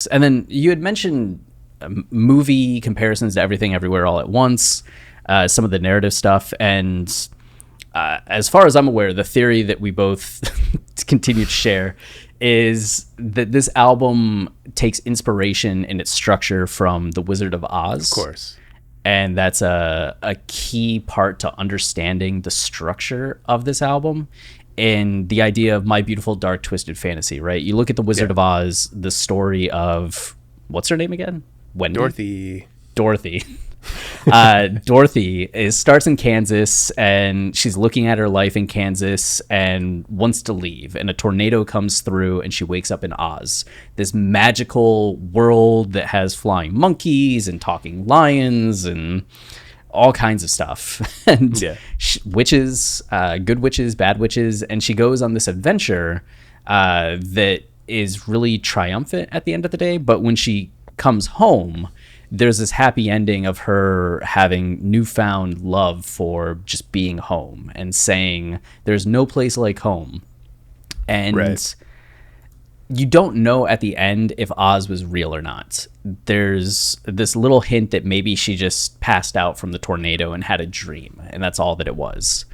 lyrics. And then you had mentioned movie comparisons to Everything Everywhere All at Once, some of the narrative stuff. And as far as I'm aware, the theory that we both continue to share is that this album takes inspiration in its structure from The Wizard of Oz. Of course. And that's a key part to understanding the structure of this album and the idea of My Beautiful Dark Twisted Fantasy, right? You look at The Wizard of Oz, the story of, what's her name again? Wendy? Dorothy. Dorothy starts in Kansas, and she's looking at her life in Kansas and wants to leave, and a tornado comes through and she wakes up in Oz, this magical world that has flying monkeys and talking lions and all kinds of stuff, and witches, good witches, bad witches, and she goes on this adventure that is really triumphant at the end of the day. But when she comes home, there's this happy ending of her having newfound love for just being home and saying there's no place like home. And you don't know at the end if Oz was real or not. There's this little hint that maybe she just passed out from the tornado and had a dream, and that's all that it was.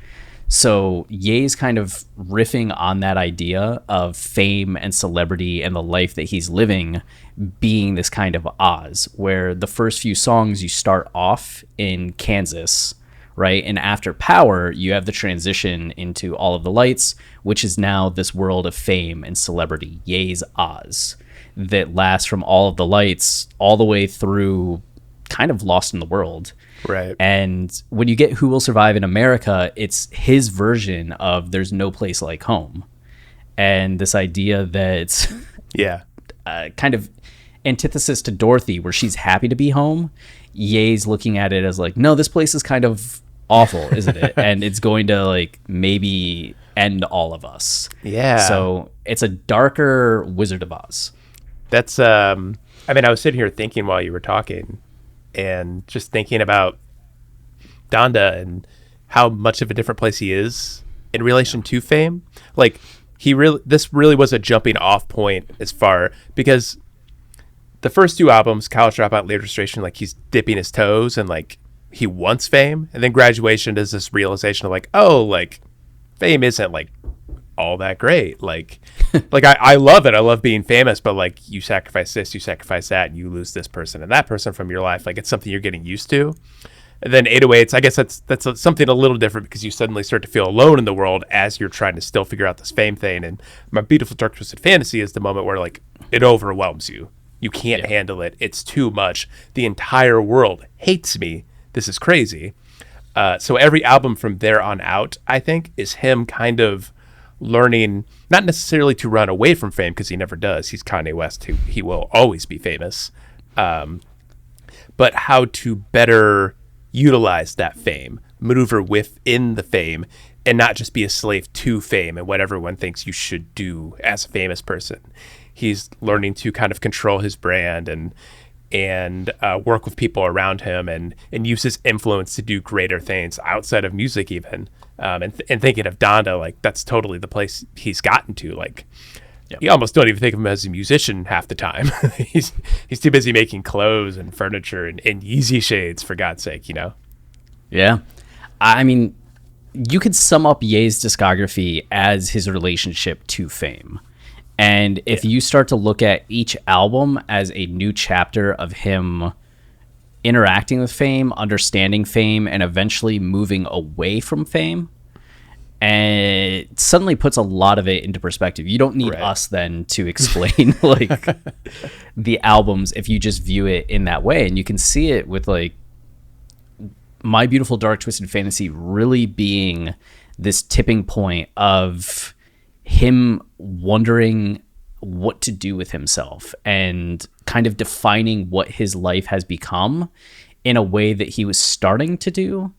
So Ye's kind of riffing on that idea of fame and celebrity and the life that he's living being this kind of Oz, where the first few songs you start off in Kansas, right? And after Power, you have the transition into All of the Lights, which is now this world of fame and celebrity, Ye's Oz, that lasts from All of the Lights all the way through kind of Lost in the World. Right. And when you get Who Will Survive in America, it's his version of There's No Place Like Home. And this idea that kind of antithesis to Dorothy, where she's happy to be home, Ye's looking at it as like, no, this place is kind of awful, isn't it? And it's going to like maybe end all of us. Yeah. So it's a darker Wizard of Oz. That's I mean, I was sitting here thinking while you were talking, and just thinking about Donda and how much of a different place he is in relation to fame. Like, this really was a jumping off point as far, because the first two albums, College Dropout, Late Registration, like he's dipping his toes and like he wants fame. And then Graduation is this realization of like, oh, like fame isn't like all that great. Like, I love it. I love being famous, but like you sacrifice this, you sacrifice that, and you lose this person and that person from your life. Like, it's something you're getting used to. And then 808s, I guess that's something a little different, because you suddenly start to feel alone in the world as you're trying to still figure out this fame thing. And My Beautiful Dark Twisted Fantasy is the moment where like it overwhelms you. You can't handle it. It's too much. The entire world hates me. This is crazy. So every album from there on out, I think, is him kind of learning, not necessarily to run away from fame, because he never does. He's Kanye West, who he will always be famous. But how to better utilize that fame, maneuver within the fame, and not just be a slave to fame and what everyone thinks you should do as a famous person. He's learning to kind of control his brand and work with people around him and use his influence to do greater things outside of music even. And thinking of Donda, like that's totally the place he's gotten to. Like, you almost don't even think of him as a musician half the time. He's too busy making clothes and furniture and Yeezy shades, for God's sake, you know? Yeah. I mean, you could sum up Ye's discography as his relationship to fame. And if you start to look at each album as a new chapter of him interacting with fame, understanding fame, and eventually moving away from fame, and it suddenly puts a lot of it into perspective. You don't need us then to explain like the albums if you just view it in that way. And you can see it with like My Beautiful Dark Twisted Fantasy really being this tipping point of him wondering what to do with himself and kind of defining what his life has become in a way that he was starting to do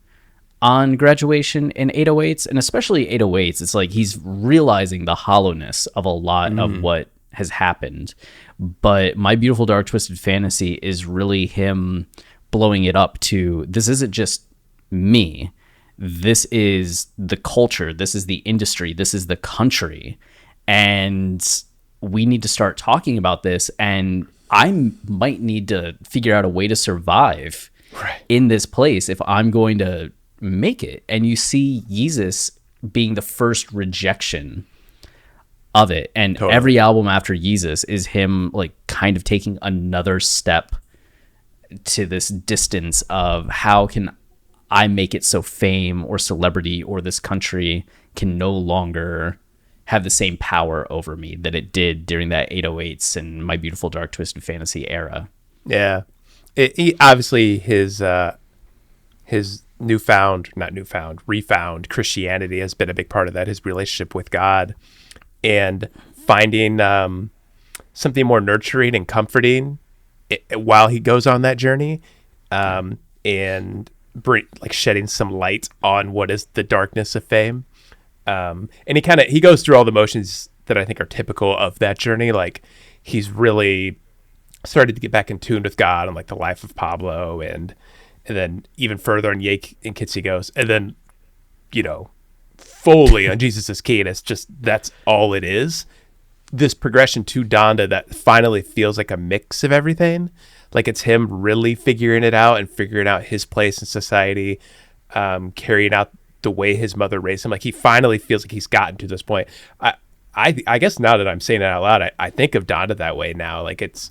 on Graduation in 808s, and especially 808s. It's like he's realizing the hollowness of a lot of what has happened. But My Beautiful Dark Twisted Fantasy is really him blowing it up to, this isn't just me. This is the culture. This is the industry. This is the country. And we need to start talking about this. And might need to figure out a way to survive Right. in this place if I'm going to make it. And you see Yeezus being the first rejection of it. And Totally. every album after Yeezus is him like kind of taking another step to this distance of how can I make it so fame or celebrity or this country can no longer have the same power over me that it did during that 808s and My Beautiful Dark Twisted Fantasy era. Yeah. Obviously his refound Christianity has been a big part of that, his relationship with God, and finding something more nurturing and comforting while he goes on that journey, and shedding some light on what is the darkness of fame. And he goes through all the motions that I think are typical of that journey. Like he's really started to get back in tune with God and like the life of Pablo, and then even further on Yake and Kitsy Ghost, and then, fully on Jesus is Key. And it's just, that's all it is. This progression to Donda that finally feels like a mix of everything. Like it's him really figuring it out and figuring out his place in society, carrying out the way his mother raised him. Like he finally feels like he's gotten to this point. I guess now that I'm saying it out loud, I think of Donda that way now. Like it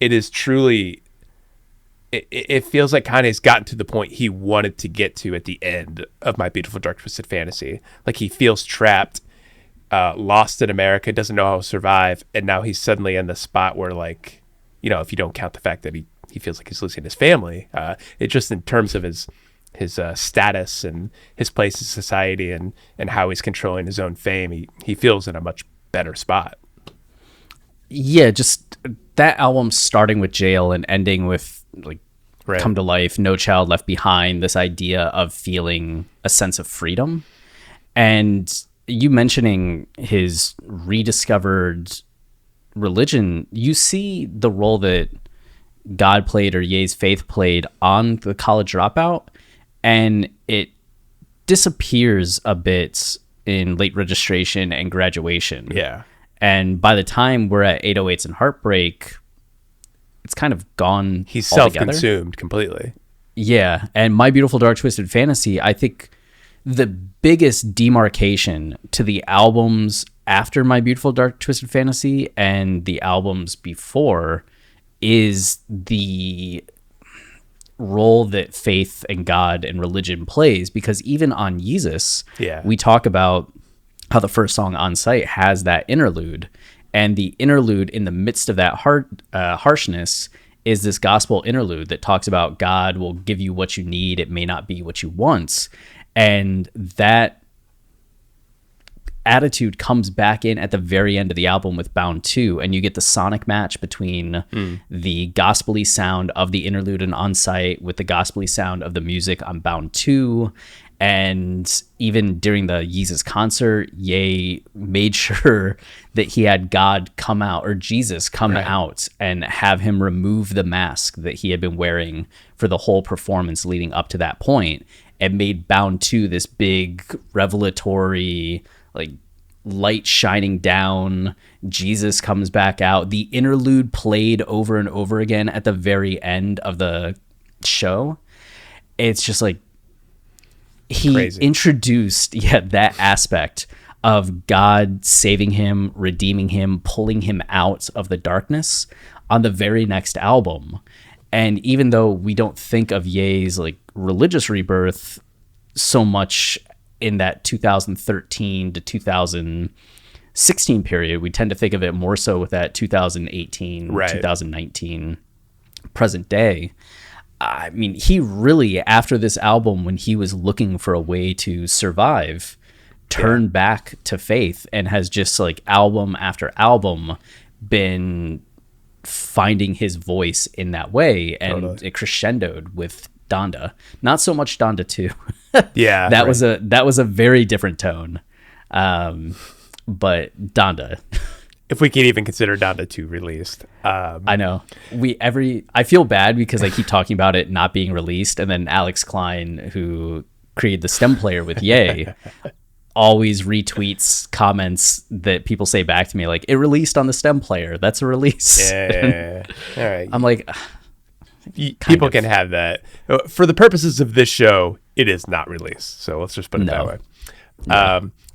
is truly, it feels like Kanye's gotten to the point he wanted to get to at the end of My Beautiful Dark Twisted Fantasy. Like he feels trapped, lost in America, doesn't know how to survive, and now he's suddenly in the spot where, like, if you don't count the fact that he feels like he's losing his family, it just in terms of his status and his place in society and how he's controlling his own fame, he feels in a much better spot. Yeah, just that album starting with Jail and ending with like Right. Come to Life, No Child Left Behind, this idea of feeling a sense of freedom. And you mentioning his rediscovered religion, you see the role that God played or Ye's faith played on the College Dropout, and it disappears a bit in Late Registration and Graduation. Yeah. And by the time we're at 808s and Heartbreak, it's kind of gone. He's altogether. self-consumed completely. Yeah. And My Beautiful Dark Twisted Fantasy, I think the biggest demarcation to the albums after My Beautiful Dark Twisted Fantasy and the albums before is the role that faith and God and religion plays. Because even on Yeezus, we talk about how the first song, On Sight, has that interlude. And the interlude in the midst of that harshness is this gospel interlude that talks about God will give you what you need. It may not be what you want. And that attitude comes back in at the very end of the album with Bound 2. And you get the sonic match between the gospel-y sound of the interlude and On Sight with the gospel-y sound of the music on Bound 2. And even during the Yeezus concert, Ye made sure that he had God come out, or Jesus come out, and have him remove the mask that he had been wearing for the whole performance leading up to that point, and made Bound 2 this big revelatory, like, light shining down. Jesus comes back out. The interlude played over and over again at the very end of the show. It's just like, he Crazy. introduced that aspect of God saving him, redeeming him, pulling him out of the darkness on the very next album. And even though we don't think of Ye's like religious rebirth so much in that 2013 to 2016 period, we tend to think of it more so with that 2018, 2019 present day. I mean, he really, after this album, when he was looking for a way to survive, turned back to faith and has just like album after album been finding his voice in that way. And it crescendoed with Donda. Not so much Donda 2. That was a very different tone. But Donda. If we can even consider Donda 2 released. I know. I feel bad because I keep talking about it not being released, and then Alex Klein, who created the stem player with Ye, always retweets comments that people say back to me like, it released on the stem player. That's a release. Yeah. All right. I'm like, people can have that. For the purposes of this show, it is not released. So let's just put it that way.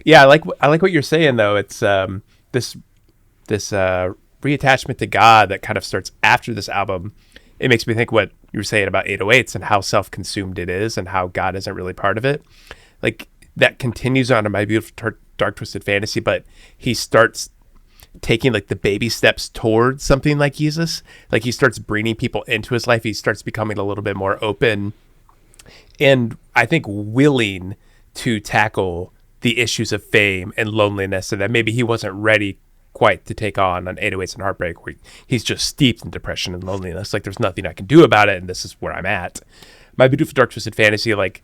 Yeah. I like what you're saying though. It's this reattachment to God that kind of starts after this album. It makes me think what you were saying about 808s and how self-consumed it is and how God isn't really part of it. Like that continues on in My Beautiful Dark Twisted Fantasy, but he starts taking like the baby steps towards something like Jesus. Like he starts bringing people into his life. He starts becoming a little bit more open and I think willing to tackle the issues of fame and loneliness, and that maybe he wasn't ready quite to take on 808s and Heartbreak, where he's just steeped in depression and loneliness. Like there's nothing I can do about it, and this is where I'm at. My Beautiful Dark Twisted Fantasy, like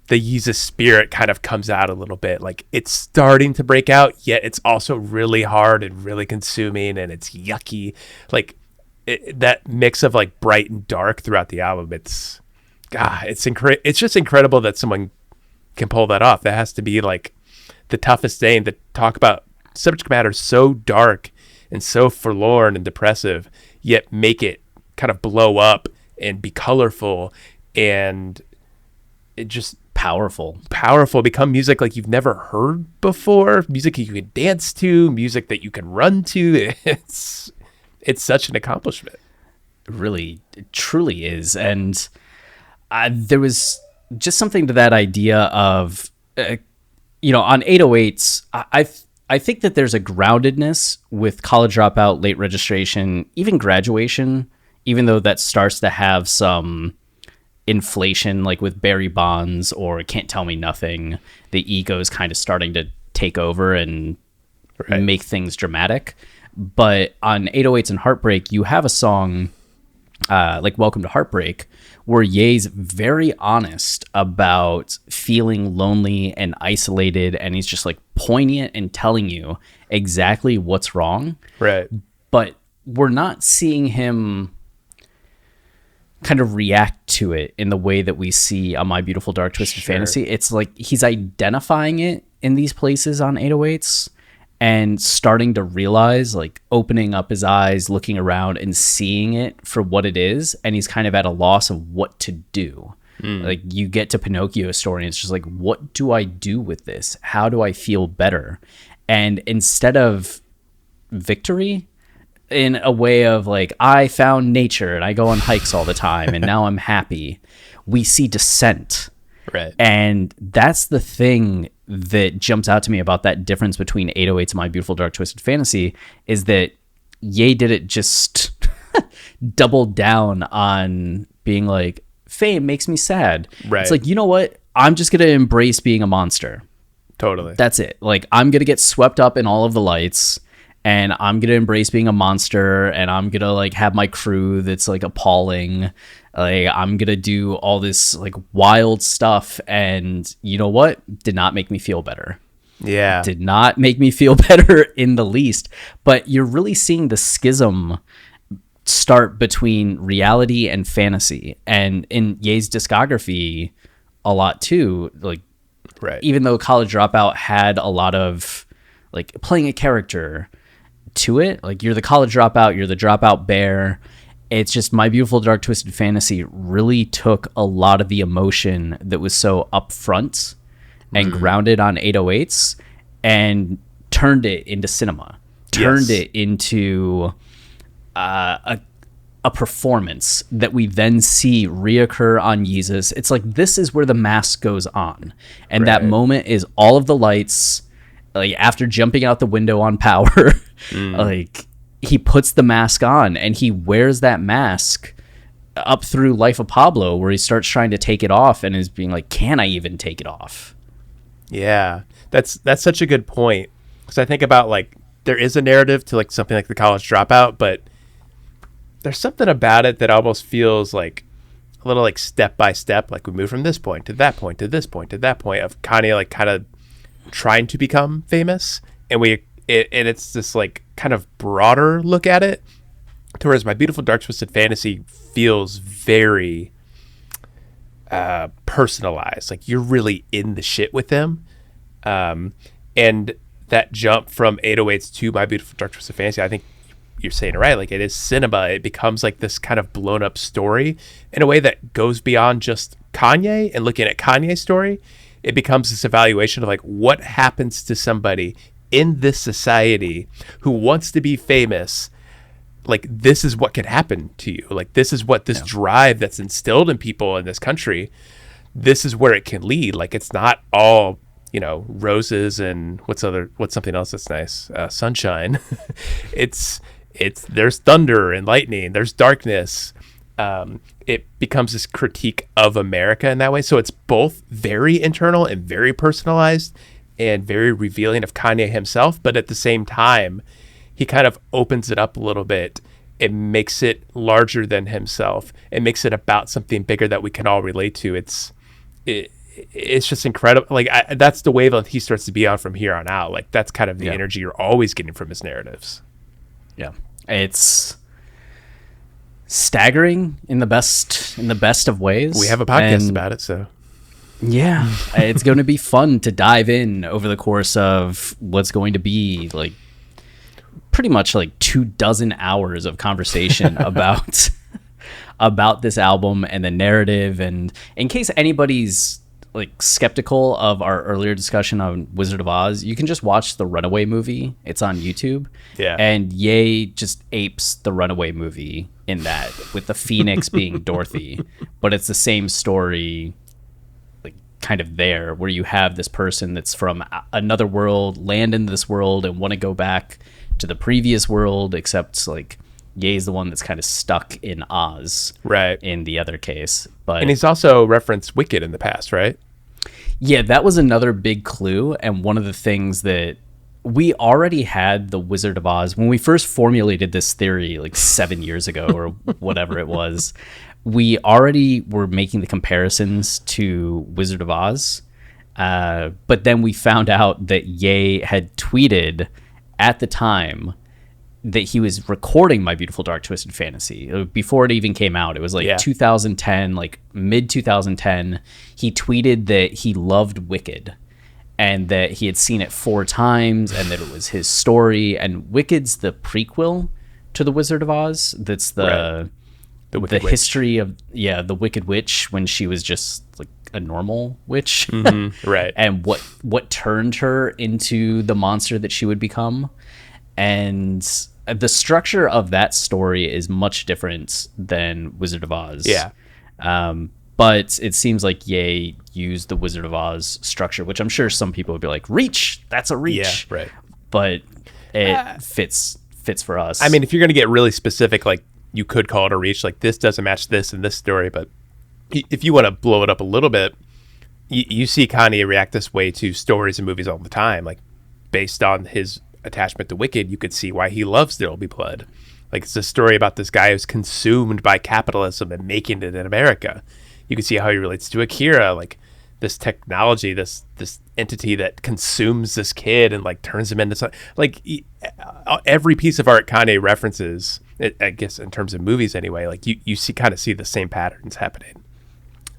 the Yeezus spirit kind of comes out a little bit. Like it's starting to break out, yet it's also really hard and really consuming, and it's yucky. Like that mix of like bright and dark throughout the album. It's just incredible that someone can pull that off. That has to be like the toughest thing to talk about subject matter so dark and so forlorn and depressive, yet make it kind of blow up and be colorful and it just powerful, become music like you've never heard before, music you can dance to, music that you can run to. It's such an accomplishment. Really, it truly is. And there was just something to that idea of, on 808s, I think that there's a groundedness with College Dropout, Late Registration, even Graduation, even though that starts to have some inflation, like with Barry Bonds or Can't Tell Me Nothing. The ego is kind of starting to take over and make things dramatic. But on 808s and Heartbreak, you have a song like Welcome to Heartbreak, where Ye's very honest about feeling lonely and isolated, and he's just like poignant and telling you exactly what's wrong. Right. But we're not seeing him kind of react to it in the way that we see on My Beautiful Dark Twisted Fantasy. It's like he's identifying it in these places on 808s and starting to realize, like opening up his eyes, looking around and seeing it for what it is. And he's kind of at a loss of what to do. Like you get to Pinocchio's story and it's just like, what do I do with this? How do I feel better? And instead of victory, in a way of like, I found nature and I go on hikes all the time and now I'm happy, we see descent. Right. And that's the thing that jumps out to me about that difference between 808s and My Beautiful Dark Twisted Fantasy is that Ye did it just double down on being like, fame makes me sad. Right. It's like, you know what? I'm just going to embrace being a monster. Totally. That's it. Like, I'm going to get swept up in all of the lights and I'm going to embrace being a monster and I'm going to like have my crew that's like appalling. Like, I'm going to do all this like wild stuff. And you know what? Did not make me feel better. Yeah. Did not make me feel better in the least. But you're really seeing the schism start between reality and fantasy. And in Ye's discography a lot too, like, right. Even though College Dropout had a lot of like playing a character to it, like you're the college dropout, you're the dropout bear. It's just My Beautiful Dark Twisted Fantasy really took a lot of the emotion that was so upfront and grounded on 808s and turned it into cinema, turned it into a performance that we then see reoccur on Yeezus. It's like, this is where the mask goes on. And that moment is all of the lights, like after jumping out the window on Power, like he puts the mask on and he wears that mask up through Life of Pablo, where he starts trying to take it off and is being like, can I even take it off? Yeah, that's such a good point. Because I think about like, there is a narrative to like something like The College Dropout, but there's something about it that almost feels like a little like step by step, like we move from this point to that point to this point to that point of Kanye like kind of trying to become famous, and it's this like kind of broader look at it, to whereas My Beautiful Dark Twisted Fantasy feels very personalized, like you're really in the shit with him. And that jump from 808s to My Beautiful Dark Twisted Fantasy, I think you're saying it right. Like, it is cinema. It becomes like this kind of blown up story in a way that goes beyond just Kanye and looking at Kanye's story. It becomes this evaluation of like what happens to somebody in this society who wants to be famous. Like, this is what could happen to you. Like, this is what this drive that's instilled in people in this country, this is where it can lead. Like, it's not all, roses and what's something else that's nice? Sunshine. it's there's thunder and lightning, there's darkness. It becomes this critique of America in that way. So it's both very internal and very personalized and very revealing of Kanye himself. But at the same time, he kind of opens it up a little bit. It makes it larger than himself. It makes it about something bigger that we can all relate to. It's just incredible. Like, that's the wavelength he starts to be on from here on out. Like, that's kind of the energy you're always getting from his narratives. Yeah, it's staggering in the best of ways. We have a podcast about it, so yeah, it's going to be fun to dive in over the course of what's going to be like pretty much like 24 hours of conversation about this album and the narrative. And in case anybody's like skeptical of our earlier discussion on Wizard of Oz, you can just watch the Runaway movie. It's on YouTube. Yeah. And Ye just apes the Runaway movie in that, with the Phoenix being Dorothy. But it's the same story, like kind of there, where you have this person that's from another world, land into this world, and want to go back to the previous world, except like Ye's the one that's kind of stuck in Oz, right? In the other case, and he's also referenced Wicked in the past, right? Yeah, that was another big clue, and one of the things that we already had the Wizard of Oz when we first formulated this theory like 7 years ago or whatever it was. We already were making the comparisons to Wizard of Oz, but then we found out that Ye had tweeted at the time that he was recording My Beautiful Dark Twisted Fantasy before it even came out. It was like 2010, like mid 2010. He tweeted that he loved Wicked and that he had seen it 4 times and that it was his story. And Wicked's the prequel to The Wizard of Oz. That's the history of the Wicked Witch when she was just like a normal witch. Mm-hmm. Right. And what turned her into the monster that she would become. And the structure of that story is much different than Wizard of Oz. Yeah. But it seems like Ye used the Wizard of Oz structure, which I'm sure some people would be like, reach, that's a reach. Yeah, right. But it fits for us. I mean, if you're going to get really specific, like you could call it a reach, like this doesn't match this in this story. But if you want to blow it up a little bit, you see Kanye react this way to stories and movies all the time. Like based on his attachment to Wicked, you could see why he loves There'll Be Blood. Like, it's a story about this guy who's consumed by capitalism and making it in America. You can see how he relates to Akira, like this technology, this entity that consumes this kid and like turns him into something. Like every piece of art Kanye references, I guess in terms of movies anyway, like you kind of see the same patterns happening.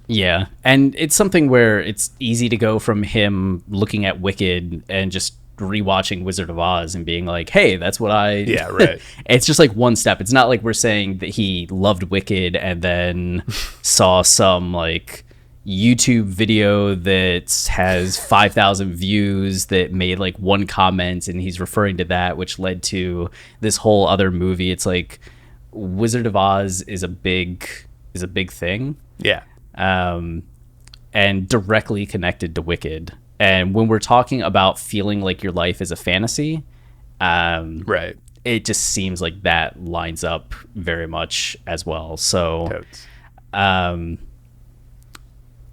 Yeah, and it's something where it's easy to go from him looking at Wicked and just rewatching Wizard of Oz and being like, hey, that's what yeah, right. It's just like one step. It's not like we're saying that he loved Wicked and then saw some like YouTube video that has 5,000 views that made like one comment and he's referring to that, which led to this whole other movie. It's like Wizard of Oz is a big thing. Yeah. And directly connected to Wicked. And when we're talking about feeling like your life is a fantasy, right, it just seems like that lines up very much as well. So,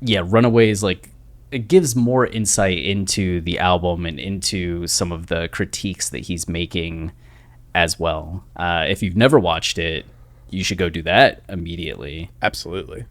Runaways, like, it gives more insight into the album and into some of the critiques that he's making as well. If you've never watched it, you should go do that immediately. Absolutely.